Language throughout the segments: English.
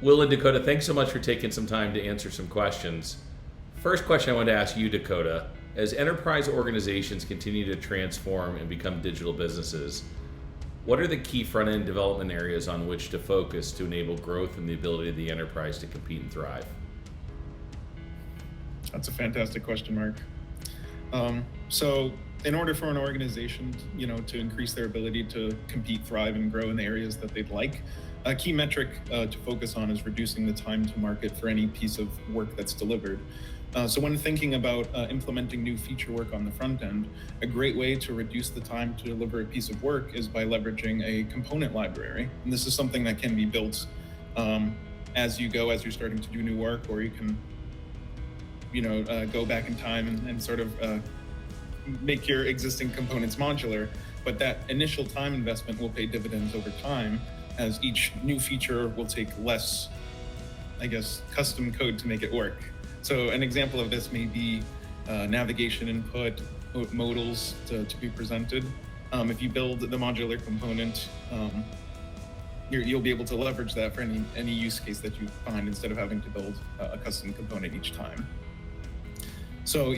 Will and Dakota, thanks so much for taking some time to answer some questions. First question I wanted to ask you, Dakota, as enterprise organizations continue to transform and become digital businesses, what are the key front-end development areas on which to focus to enable growth and the ability of the enterprise to compete and thrive? That's a fantastic question, Mark. So in order for an organization, to increase their ability to compete, thrive, and grow in the areas that they'd like, a key metric to focus on is reducing the time to market for any piece of work that's delivered. So when thinking about implementing new feature work on the front end, a great way to reduce the time to deliver a piece of work is by leveraging a component library. And this is something that can be built as you go, as you're starting to do new work, or you can go back in time and sort of make your existing components modular. But that initial time investment will pay dividends over time, as each new feature will take less, custom code to make it work. So an example of this may be navigation input, modals to be presented. If you build the modular component, you'll be able to leverage that for any use case that you find, instead of having to build a custom component each time. So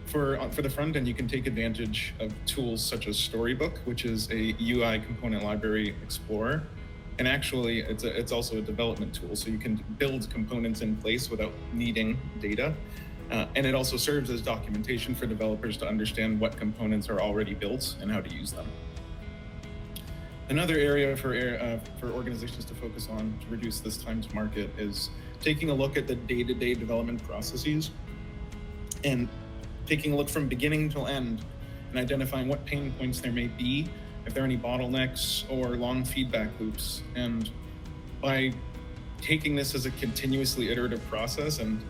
for the front end, you can take advantage of tools such as Storybook, which is a UI component library explorer. And actually, it's also a development tool, so you can build components in place without needing data. And it also serves as documentation for developers to understand what components are already built and how to use them. Another area for organizations to focus on to reduce this time to market is taking a look at the day-to-day development processes and taking a look from beginning till end and identifying what pain points there may be, if there are any bottlenecks or long feedback loops. And by taking this as a continuously iterative process and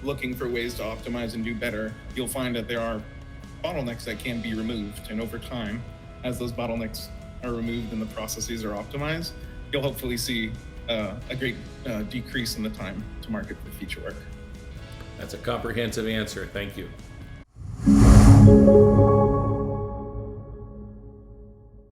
looking for ways to optimize and do better, you'll find that there are bottlenecks that can be removed. And over time, as those bottlenecks are removed and the processes are optimized, you'll hopefully see a great decrease in the time to market for feature work. That's a comprehensive answer. Thank you.